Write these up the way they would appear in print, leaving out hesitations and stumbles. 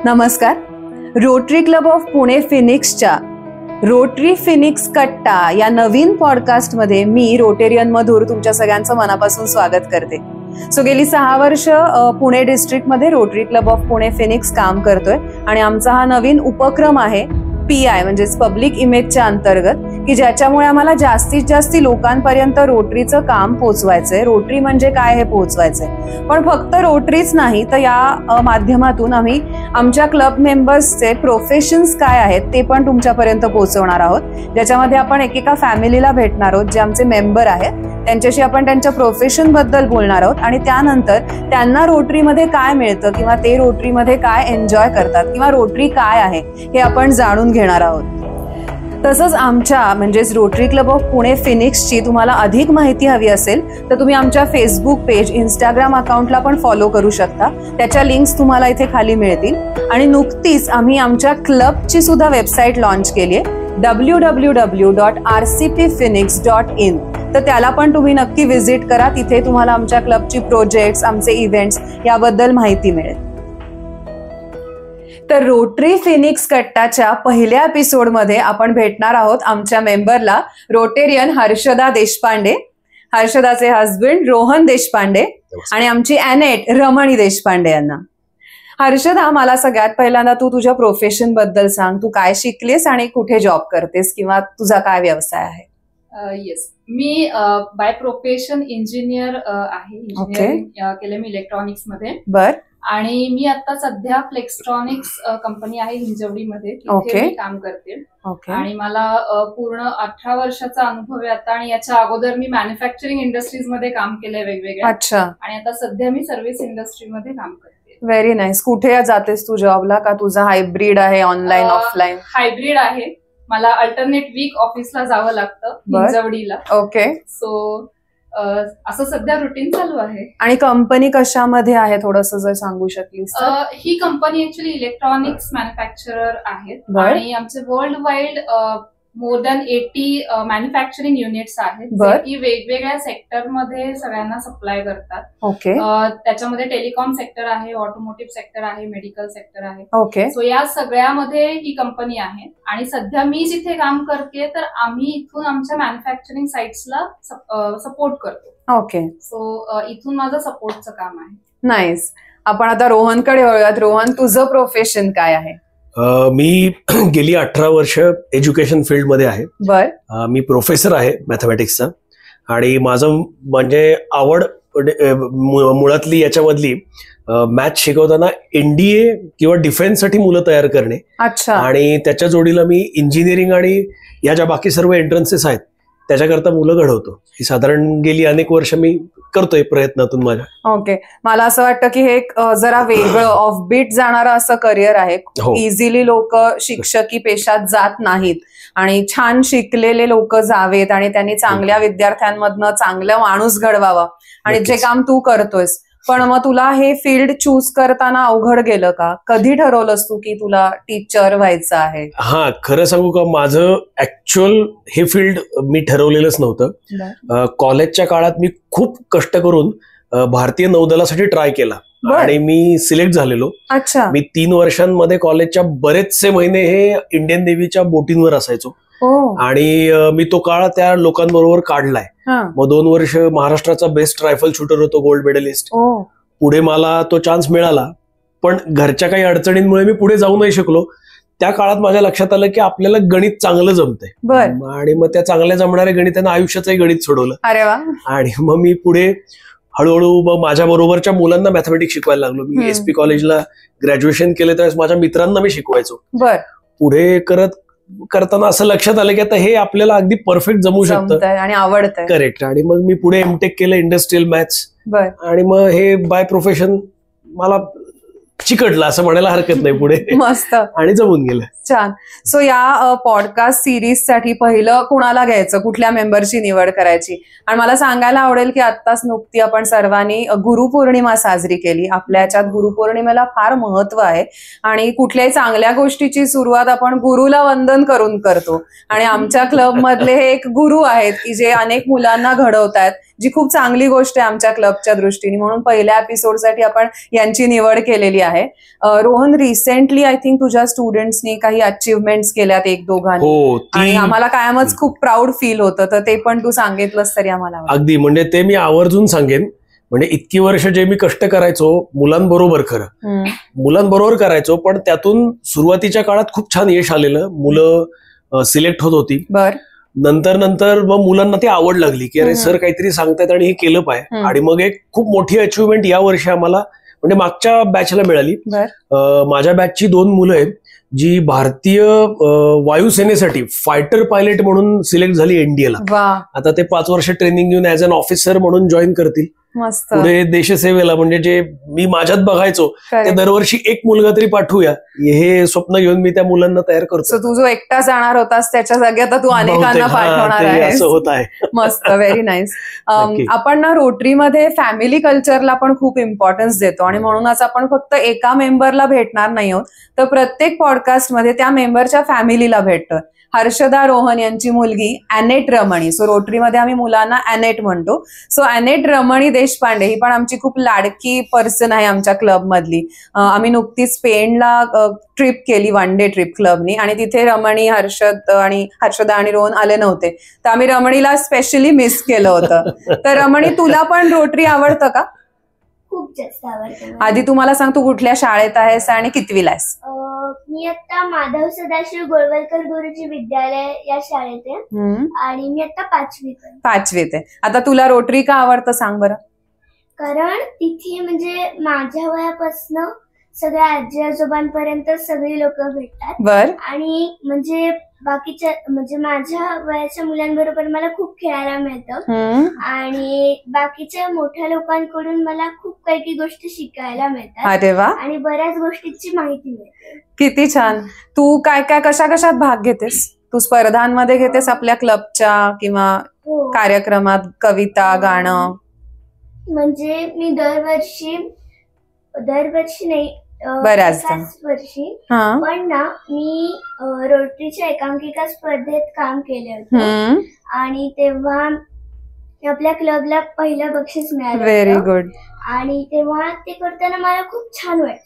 नमस्कार. Rotary club of Pune फिनिक्सच्या Rotary Phoenix Katta या नवीन पॉडकास्टमध्ये मी रोटेरियन मधुर तुमच्या सगळ्यांचं मनापासून स्वागत करते. गेली 6 वर्ष पुणे डिस्ट्रिक्टमध्ये Rotary club of Pune Phoenix काम करतोय आणि आमचा हा नवीन उपक्रम आहे PI म्हणजेच पब्लिक इमेजच्या अंतर्गत, की ज्याच्यामुळे आम्हाला जास्तीत जास्त लोकांपर्यंत रोटरीचं काम पोहोचवायचंय. रोटरी म्हणजे काय हे पोहोचवायचंय. पण फक्त रोटरीच नाही तर या माध्यमातून आम्ही आमच्या क्लब मेंबर्सचे प्रोफेशन्स काय आहेत ते पण तुमच्यापर्यंत पोहोचवणार आहोत. ज्याच्यामध्ये आपण एकेका फॅमिलीला भेटणार आहोत जे आमचे मेंबर आहेत, त्यांच्याशी आपण त्यांच्या प्रोफेशन बद्दल बोलणार आहोत आणि त्यानंतर त्यांना रोटरीमध्ये काय मिळतं किंवा ते रोटरीमध्ये काय एन्जॉय करतात किंवा रोटरी काय आहे हे आपण जाणून घेणार आहोत. तसंच आमच्या म्हणजेच रोटरी क्लब ऑफ पुणे फिनिक्सची तुम्हाला अधिक माहिती हवी असेल तर तुम्ही आमच्या फेसबुक पेज, इंस्टाग्राम अकाउंटला पण फॉलो करू शकता. त्याच्या लिंक्स तुम्हाला इथे खाली मिळतील. आणि नुकतीच आम्ही आमच्या क्लबची सुद्धा वेबसाईट लॉन्च केली आहे www.rcpphoenix.in. तर त्याला पण तुम्ही नक्की व्हिजिट करा. तिथे तुम्हाला आमच्या क्लबची प्रोजेक्ट्स, आमचे इव्हेंट्स याबद्दल माहिती मिळेल. तर रोटरी फिनिक्स कट्टाच्या पहिल्या एपिसोडमध्ये आपण भेटणार आहोत आमच्या मेंबरला, रोटेरियन हर्षदा देशपांडे, हर्षदाचे हस्बंड रोहन देशपांडे आणि आमची ॲनेट रमणी देशपांडे यांना. हर्षदा, मला सगळ्यात पहिल्यांदा तू तुझ्या प्रोफेशन बद्दल सांग. तू काय शिकलीस आणि कुठे जॉब करतेस किंवा तुझा काय व्यवसाय आहे? Yes, me by profession engineer आहे. इंजिनिअरिंग केले मी इलेक्ट्रॉनिक्स मध्ये. बर. आणि मी आता सध्या फ्लेक्स्ट्रॉनिक्स कंपनी आहे हिंजवडीमध्ये, तिथे मी काम करते. आणि मला पूर्ण 18 वर्षाचा अनुभव आहे आता. आणि याच्या अगोदर मी मॅन्युफॅक्चरिंग इंडस्ट्रीज मध्ये काम केलंय वेगवेगळ्या. अच्छा. आणि आता सध्या मी सर्व्हिस इंडस्ट्रीमध्ये काम करते. Very nice. कुठे जातेस तू जॉबला, का तुझा हायब्रिड आहे, ऑनलाईन ऑफलाईन? हायब्रिड आहे. मला अल्टरनेट वीक ऑफिसला जावं लागतं हिंजवडीला. ओके. सो असं सध्या रुटीन चालू आहे. आणि कंपनी कशामध्ये आहे थोडंसं जर सांगू शकलीस? ही कंपनी ऍक्च्युली इलेक्ट्रॉनिक्स मॅन्युफॅक्चरर आहेत आणि आमचे world wide more than 80 manufacturing units आहेत, जे की वेगवेगळ्या सेक्टरमध्ये सगळ्यांना सप्लाय करतात. ओके. त्याच्यामध्ये टेलिकॉम सेक्टर आहे, ऑटोमोटिव्ह सेक्टर आहे, मेडिकल सेक्टर आहे. ओके. सो या सगळ्यामध्ये ही कंपनी आहे. आणि सध्या मी जिथे काम करते तर आम्ही इथून आमच्या मॅन्युफॅक्चरिंग साइट्सला सपोर्ट करतो. ओके. सो इथून माझं सपोर्टचं काम आहे. नाईस. आपण आता रोहनकडे वळूयात. रोहन, तुझं प्रोफेशन काय आहे? मी गेली 18 वर्ष एज्युकेशन फील्डमध्ये आहे. बर. मी प्रोफेसर आहे मॅथमॅटिक्सचा. आणि माझं म्हणजे आवड मुळातली याच्यामधली मॅथ्स शिकवताना NDA किंवा डिफेन्ससाठी मुलं तयार करणे. अच्छा. आणि त्याच्या जोडीला मी इंजिनिअरिंग आणि या ज्या बाकी सर्व एंट्रन्सेस आहेत त्याच्याकरता मुलं घडवतो. ही साधारण गेली अनेक वर्ष मी करतोय प्रयत्नातून माझ्या. ओके. मला असं वाटतं की हे जरा वेगळं ऑफबीट जाणारं असं करिअर आहे. इझिली लोक शिक्षकी पेशात जात नाहीत आणि छान शिकलेले लोक जावेत आणि त्यांनी चांगल्या विद्यार्थ्यांमधनं चांगलं माणूस घडवावा. आणि जे काम तू करतोयस, पण मग तुला हे फील्ड चूज करताना अवघड गेलं का? कधी ठरवलंस तू की तुला टीचर व्हायचं आहे? हा, खरं सांगू का, माझं ऍक्च्युअल हे फील्ड मी ठरवलेलंच नव्हतं. कॉलेजच्या काळात मी खूप कष्ट करून भारतीय नौदलासाठी ट्राय केला आणि मी सिलेक्ट झालेलो. अच्छा. मी 3 वर्षांमध्ये कॉलेजच्या बरेचसे महिने हे इंडियन नेव्हीच्या बोटींवर असायचो. आणि मी तो काळ त्या लोकांबरोबर काढलाय. मग 2 वर्ष महाराष्ट्राचा बेस्ट रायफल शूटर होतो, गोल्ड मेडलिस्ट. पुढे मला तो चान्स मिळाला, पण घरच्या काही अडचणींमुळे मी पुढे जाऊ नाही शकलो. त्या काळात माझ्या लक्षात आलं की आपल्याला गणित चांगलं जमतंय. आणि मग त्या चांगल्या जमणाऱ्या गणितानं आयुष्याचंही गणित सोडवलं. अरे वा. आणि मग मी पुढे हळूहळू माझ्या बरोबरच्या मुलांना मॅथमॅटिक्स शिकवायला लागलो. मी SP कॉलेजला ग्रॅज्युएशन केलं त्यावेळेस माझ्या मित्रांना मी शिकवायचो. पुढे करताना असं लक्षात आलं की आता हे आपल्याला अगदी परफेक्ट जमू शकतं आणि आवडतं. करेक्ट. आणि मग मी पुढे MTech केलं, इंडस्ट्रियल मॅथ्स. आणि मग हे बाय प्रोफेशन मला चिकटलं असं म्हणायला हरकत नाही पुढे. मस्त. आणि जमून गेलं. छान. सो या पॉडकास्ट सिरीज साठी पहिलं कुणाला घ्यायचं, कुठल्या मेंबरची निवड करायची? आणि मला सांगायला आवडेल की आत्ताच नुकती आपण सर्वांनी गुरुपौर्णिमा साजरी केली. आपल्या याच्यात गुरुपौर्णिमेला फार महत्व आहे आणि कुठल्याही चांगल्या गोष्टीची सुरुवात आपण गुरुला वंदन करून करतो. आणि आमच्या क्लब मधले हे एक गुरु आहेत की जे अनेक मुलांना घडवतायत. जी खूप चांगली गोष्ट आहे आमच्या क्लबच्या दृष्टीने, म्हणून पहिल्या एपिसोडसाठी आपण यांची निवड केलेली आहे. रोहन, रिसेंटली आय थिंक तुझ्या स्टुडंट्सनी काही अचिव्हमेंट्स केल्यात एक दोघांनी, आणि आम्हाला कायमच खूप प्राऊड फील होतं, तर ते पण तू सांगितलंस तरी आम्हाला. अगदी, म्हणजे ते मी आवर्जून सांगेन. म्हणजे इतकी वर्ष जे मी कष्ट करायचो मुलांबरोबर, खरं मुलांबरोबर करायचो, पण त्यातून सुरुवातीच्या काळात खूप छान यश आलेलं, मुलं सिलेक्ट होत होती. नंतर मग मुलांना ती आवड लागली की अरे सर काहीतरी सांगतायत आणि हे केलं पाहिजे. आणि मग एक खूप मोठी अचिव्हमेंट या वर्षी आम्हाला म्हणजे मागच्या बॅचला मिळाली. माझ्या बॅचची 2 मुलं आहेत जी भारतीय वायुसेनेसाठी फायटर पायलट म्हणून सिलेक्ट झाली एनडीएला. आता ते 5 वर्ष ट्रेनिंग घेऊन ऍज अन ऑफिसर म्हणून जॉईन करतील पुढे देशसेवेला. म्हणजे जे मी माझ्यात बघायचो ते दरवर्षी एक मुलगा तरी पाठवूया, हे स्वप्न घेऊन मी त्या मुलांना तयार करतो. तू जो एकटा जाणार होतास त्याच्या जागी आता तू अनेकांना पाठवणार आहे, असं होत आहे. मस्त, व्हेरी नाईस. आपण ना रोटरीमध्ये फॅमिली कल्चरला पण खूप इम्पॉर्टन्स देतो, आणि म्हणूनच आपण फक्त एका मेंबरला भेटणार नाही आहोत, तर प्रत्येक पॉडकास्टमध्ये त्या मेंबरच्या फॅमिलीला भेटतो. हर्षदा रोहन यांची मुलगी अॅनेट रमणी, सो रोटरीमध्ये आम्ही मुलांना अॅनेट म्हणतो. सो अॅनेट रमणी देशपांडे ही पण आमची खूप लाडकी पर्सन आहे आमच्या क्लब मधली. आम्ही नुकतीच स्पेनला ट्रिप केली, 1 डे ट्रिप क्लबनी, आणि तिथे रमणी, हर्षदा आणि रोहन आले नव्हते, तर आम्ही रमणीला स्पेशली मिस केलं होतं. तर रमणी, तुला पण रोटरी आवडतं का? खूप जास्त आवडतं. आधी तुम्हाला सांग, तू कुठल्या शाळेत आहेस आणि कितवीला आहेस? मी आता माधव सदाशिव गोळवलकर गुरुजी विद्यालय या शाळेत आहे, आणि मी आता 5वीत आहे. आता तुला रोटरी का आवडतं सांग बरं? कारण तिथे म्हणजे माझ्या वयापासून सगळ्या आजी आजोबांपर्यंत सगळी लोक भेटतात, आणि म्हणजे बाकीच्या म्हणजे माझ्या वयाच्या मुलांबरोबर मला खूप खेळायला मिळतं, आणि बाकीच्या मोठ्या लोकांकडून मला खूप काही गोष्टी शिकायला मिळतात. अरे वा, आणि बऱ्याच गोष्टींची माहिती मिळते. किती छान. तू काय कशात भाग घेतेस? तू स्पर्धांमध्ये घेतेस आपल्या क्लबच्या किंवा कार्यक्रमात, कविता, गाणं? म्हणजे मी दरवर्षी नाही, बऱ्याचदा वर्षी पण ना मी रोटरीच्या एकांकिका स्पर्धेत काम केले होते, आणि तेव्हा आपल्या क्लबला पहिलं बक्षीस मिळालं. Very good. आणि तेव्हा ते करताना मला खूप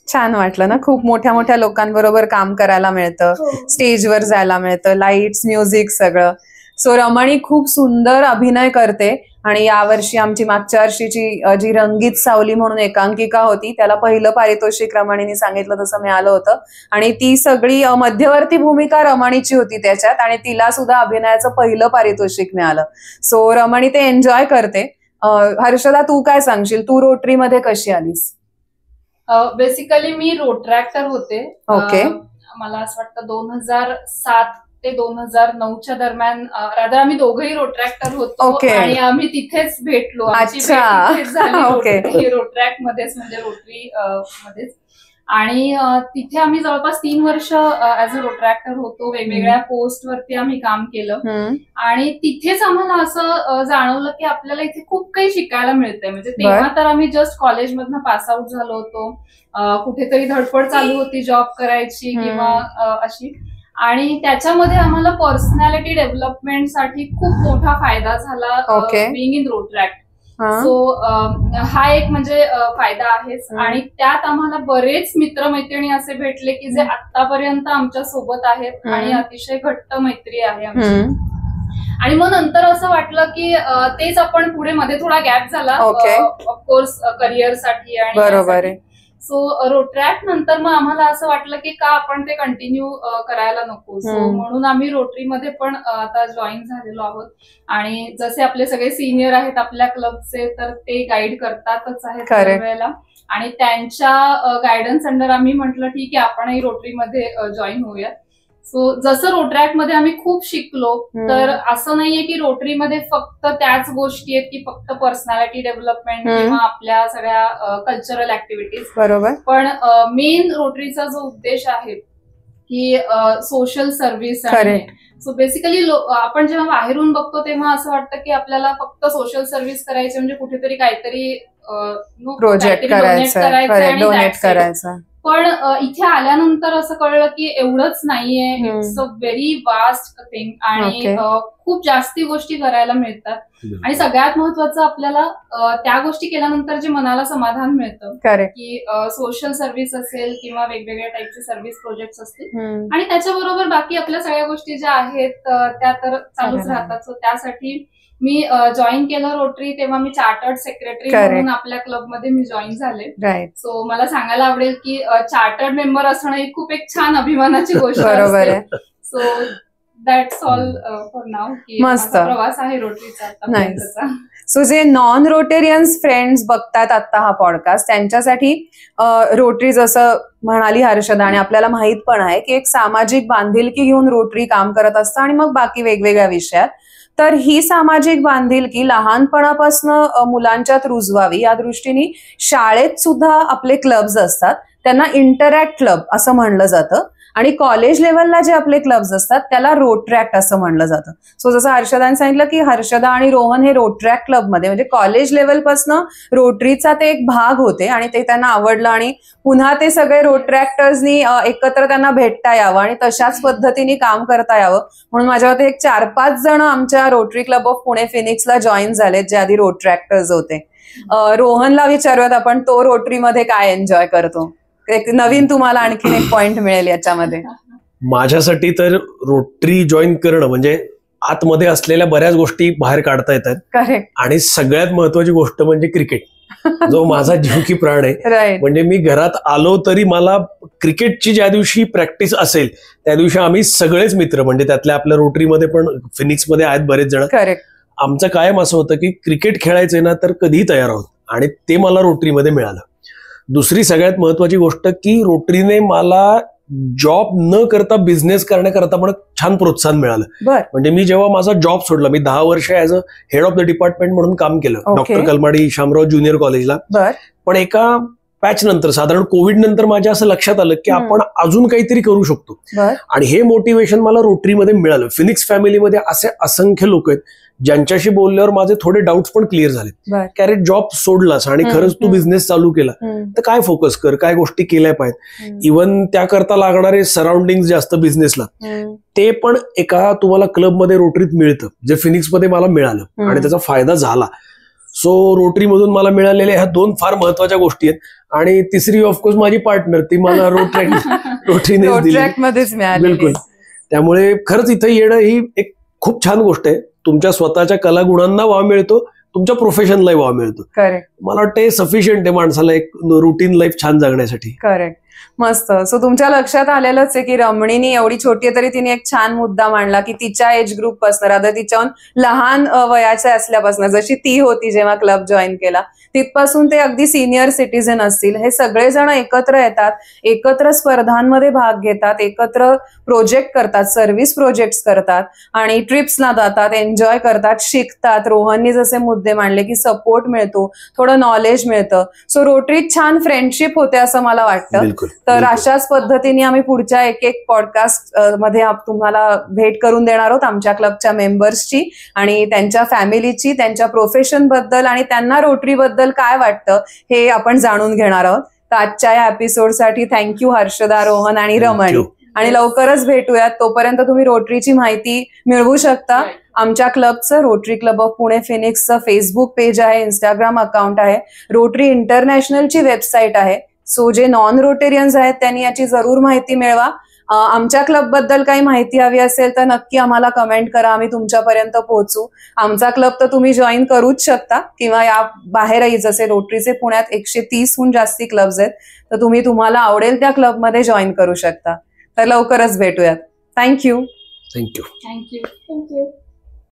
छान वाटलं ना. खूप मोठ्या लोकांबरोबर काम करायला मिळतं, स्टेजवर जायला मिळतं, लाईट्स, म्युझिक सगळं. सो रमणी खूप सुंदर अभिनय करते, आणि यावर्षी आमची मागच्या वर्षीची जी रंगीत सावली म्हणून एकांकिका होती त्याला पहिलं पारितोषिक रमणीने सांगितलं तसं मिळालं होतं, आणि ती सगळी मध्यवर्ती भूमिका रमणीची होती त्याच्यात, आणि तिला सुद्धा अभिनयाचं पहिलं पारितोषिक मिळालं. सो रमणी ते एन्जॉय करते. हर्षदा, तू काय सांगशील? तू रोटरीमध्ये कशी आलीस? बेसिकली मी रोटरॅक्टर होते. ओके. मला असं वाटतं 2007 ते 2009च्या दरम्यान रादर आम्ही दोघंही रोटरॅक्टर होतो, आणि आम्ही तिथेच भेटलो. रोटरॅक्ट मध्येच, म्हणजे रोटरी मध्येच. आणि तिथे आम्ही जवळपास 3 वर्ष ऍज अ रोटरॅक्टर होतो. वेगवेगळ्या पोस्टवरती आम्ही काम केलं, आणि तिथेच आम्हाला असं जाणवलं की आपल्याला इथे खूप काही शिकायला मिळतंय. म्हणजे तेव्हा तर आम्ही जस्ट कॉलेजमधनं पास आउट झालो होतो, कुठेतरी धडपड चालू होती जॉब करायची किंवा अशी, आणि त्याच्यामध्ये आम्हाला पर्सनॅलिटी डेव्हलपमेंटसाठी खूप मोठा फायदा झाला बिंग इन रोटरॅक्ट. सो हा एक म्हणजे फायदा आहेच, आणि त्यात आम्हाला बरेच मित्रमैत्रिणी असे भेटले की जे आतापर्यंत आमच्या सोबत आहेत, आणि अतिशय घट्ट मैत्री आहे आमची. आणि मग नंतर असं वाटलं की तेच आपण पुढे, मध्ये थोडा गॅप झाला ऑफकोर्स करिअरसाठी, आणि बरोबर आहे. सो रोटरॅक्ट नंतर मग आम्हाला असं वाटलं की का आपण ते कंटिन्यू करायला नको. सो म्हणून आम्ही रोटरीमध्ये पण आता जॉईन झालेलो आहोत, आणि जसे आपले सगळे सिनियर आहेत आपल्या क्लबचे, तर ते गाईड करतातच आहेत वेळेला, आणि त्यांच्या गायडन्स अंडर आम्ही म्हटलं ठीक आहे आपणही रोटरीमध्ये जॉईन होऊयात. सो जसं रोटरॅक्टमध्ये आम्ही खूप शिकलो, तर असं नाहीये की रोटरीमध्ये फक्त त्याच गोष्टी आहेत की फक्त पर्सनॅलिटी डेव्हलपमेंट किंवा आपल्या सगळ्या कल्चरल ऍक्टिव्हिटीज. बरोबर. पण मेन रोटरीचा जो उद्देश आहे की सोशल सर्व्हिस. सो बेसिकली आपण जेव्हा बाहेरून बघतो तेव्हा असं वाटतं की आपल्याला फक्त सोशल सर्व्हिस करायची, म्हणजे कुठेतरी काहीतरी प्रोजेक्ट डोनेट करायचं. पण इथे आल्यानंतर असं कळलं की एवढंच नाहीये, it's a very vast thing, आणि खूप जास्ती गोष्टी करायला मिळतात. आणि सगळ्यात महत्वाचं आपल्याला त्या गोष्टी केल्यानंतर जे मनाला समाधान मिळतं की सोशल सर्व्हिस असेल किंवा वेगवेगळ्या टाईपचे सर्व्हिस प्रोजेक्ट असतील आणि त्याच्याबरोबर बाकी आपल्या सगळ्या गोष्टी ज्या आहेत त्या तर चालूच राहतात. सो त्यासाठी मी जॉईन केलं रोटरी तेव्हा मी चार्टर्ड सेक्रेटरी म्हणून आपल्या क्लबमध्ये मी जॉईन झाले. सो मला सांगायला आवडेल की चार्टर्ड मेंबर असणं ही खूप एक छान अभिमानाची गोष्ट आहे. So that's all for now की माझा प्रवास आहे रोटरीचा. सो जे नॉन रोटेरियन्स फ्रेंड्स बघतात आता हा पॉडकास्ट त्यांच्यासाठी रोटरी जसं म्हणाली हर्षदा आणि आपल्याला माहित पण आहे की एक सामाजिक बांधिलकी घेऊन रोटरी काम करत असतं आणि मग बाकी वेगवेगळ्या विषयात. तर ही सामाजिक बांधिलकी लहानपणापासून मुलांच्यात रुजवावी या दृष्टीने शाळेत सुद्धा आपले क्लब्स असतात, त्यांना इंटरॅक्ट क्लब असं म्हणलं जातं. आणि कॉलेज लेवलला जे आपले क्लब्स असतात त्याला रोटरॅक्ट असं म्हणलं जातं. सो जसं हर्षदाने सांगितलं की हर्षदा आणि रोहन हे रोटरॅक्ट क्लबमध्ये म्हणजे कॉलेज लेवलपासनं रोटरीचा ते एक भाग होते आणि ते त्यांना आवडलं आणि पुन्हा ते सगळे रोटरॅक्टर्सनी एकत्र त्यांना भेटता यावं आणि तशाच पद्धतीने काम करता यावं म्हणून माझ्या मते एक 4-5 जण आमच्या रोटरी क्लब ऑफ पुणे फिनिक्सला जॉईन झालेत जे आधी रोटरॅक्टर्स होते. रोहनला विचारूयात आपण तो रोटरीमध्ये काय एन्जॉय करतो. एक नवीन तुम्हाला आणखीन एक पॉइंट मिळेल याच्यामध्ये. माझ्यासाठी तर रोटरी जॉईन करणं म्हणजे आतमध्ये असलेल्या बऱ्याच गोष्टी बाहेर काढता येतात. करेक्ट. आणि सगळ्यात महत्वाची गोष्ट म्हणजे क्रिकेट जो माझा जीव की प्राण आहे. म्हणजे मी घरात आलो तरी मला क्रिकेटची ज्या दिवशी प्रॅक्टिस असेल त्या दिवशी आम्ही सगळेच मित्र म्हणजे त्यातल्या आपल्या रोटरीमध्ये पण फिनिक्समध्ये आहेत बरेच जण. करेक्ट. आमचं कायम असं होतं की क्रिकेट खेळायचंय ना तर कधीही तयार आहोत आणि ते मला रोटरीमध्ये मिळालं. दुसरी सगळ्यात महत्वाची गोष्ट की रोटरीने मला जॉब न करता बिझनेस करण्याकरता पण छान प्रोत्साहन मिळालं. म्हणजे मी जेव्हा माझा जॉब सोडला मी 10 वर्ष as a head of the department म्हणून काम केलं डॉक्टर कलमाडी शामराव ज्युनियर कॉलेजला. पण एका पॅच नंतर साधारण कोविड नंतर माझ्या असं लक्षात आलं की आपण अजून काहीतरी करू शकतो आणि हे मोटिवेशन मला रोटरीमध्ये मिळालं. फिनिक्स फॅमिलीमध्ये असे असंख्य लोक आहेत ज्यांच्याशी बोलल्यावर माझे थोडे डाऊट्स पण क्लिअर झाले की अरे जॉब सोडलास आणि खरंच तू बिझनेस चालू केला तर काय फोकस कर, काय गोष्टी केल्या पाहिजेत. इव्हन त्याकरता लागणारे सराउंडिंग जे असतं बिझनेसला ते पण एका तुम्हाला क्लबमध्ये रोटरीत मिळतं जे फिनिक्समध्ये मला मिळालं आणि त्याचा फायदा झाला. सो रोटरीमधून मला मिळालेल्या ह्या 2 फार महत्वाच्या गोष्टी आहेत. आणि तिसरी ऑफकोर्स माझी पार्टनर ती मला रोटरीनेच दिली. बिलकुल. त्यामुळे खरंच इथे येणं ही एक खूप छान गोष्ट आहे. तुमच्या स्वतःच्या कलागुणांना वाव मिळतो, तुमच्या प्रोफेशनलाही वाव मिळतो. करेक्ट. मला वाटतं सफिशियंट आहे माणसाला एक रुटीन लाईफ छान जगण्यासाठी. करेक्ट. मस्त. सो तुमच्या लक्षात आलेलंच आहे की रमणीने एवढी छोटी आहे तरी तिने एक छान मुद्दा मांडला की तिच्या एज ग्रुप पासून आता तिच्याहून लहान वयाच्या असल्यापासून जशी ती होती जेव्हा क्लब जॉईन केला तिथपासून ते अगदी सिनियर सिटीझन असतील हे सगळेजण एकत्र येतात, एकत्र स्पर्धांमध्ये भाग घेतात, एकत्र प्रोजेक्ट करतात, सर्व्हिस प्रोजेक्ट्स करतात आणि ट्रिप्सला जातात, एन्जॉय करतात, शिकतात. रोहननी जसे मुद्दे मांडले की सपोर्ट मिळतो, थोडं नॉलेज मिळतं. सो रोटरीत छान फ्रेंडशिप होते असं मला वाटतं. तर अशाच पद्धतीने आम्ही पुढच्या एक पॉडकास्ट मध्ये तुम्हाला भेट करून देणार आहोत आमच्या क्लबच्या मेंबर्सची आणि त्यांच्या फॅमिलीची, त्यांच्या प्रोफेशन बद्दल आणि त्यांना रोटरी बद्दल काय वाटतं हे आपण जाणून घेणार आहोत. तर आजच्या या एपिसोडसाठी थँक्यू हर्षदा, रोहन आणि रमणी. आणि लवकरच भेटूयात. तोपर्यंत तुम्ही रोटरीची माहिती मिळवू शकता. आमच्या क्लबचं रोटरी क्लब ऑफ पुणे फिनिक्सचं फेसबुक पेज आहे, इंस्टाग्राम अकाउंट आहे, रोटरी इंटरनॅशनलची वेबसाईट आहे. सो जे नॉन रोटेरियन्स आहेत त्यांनी याची जरूर माहिती मिळवा. आमच्या क्लब बद्दल काही माहिती हवी असेल तर नक्की आम्हाला कमेंट करा, आम्ही तुमच्यापर्यंत पोहोचू. आमचा क्लब तर तुम्ही जॉईन करूच शकता किंवा या बाहेरही जसे रोटरीचे पुण्यात 130हून जास्ती क्लब्स आहेत तर तुम्हाला आवडेल त्या क्लबमध्ये जॉईन करू शकता. तर लवकरच भेटूयात. थँक्यू. थँक्यू. थँक्यू.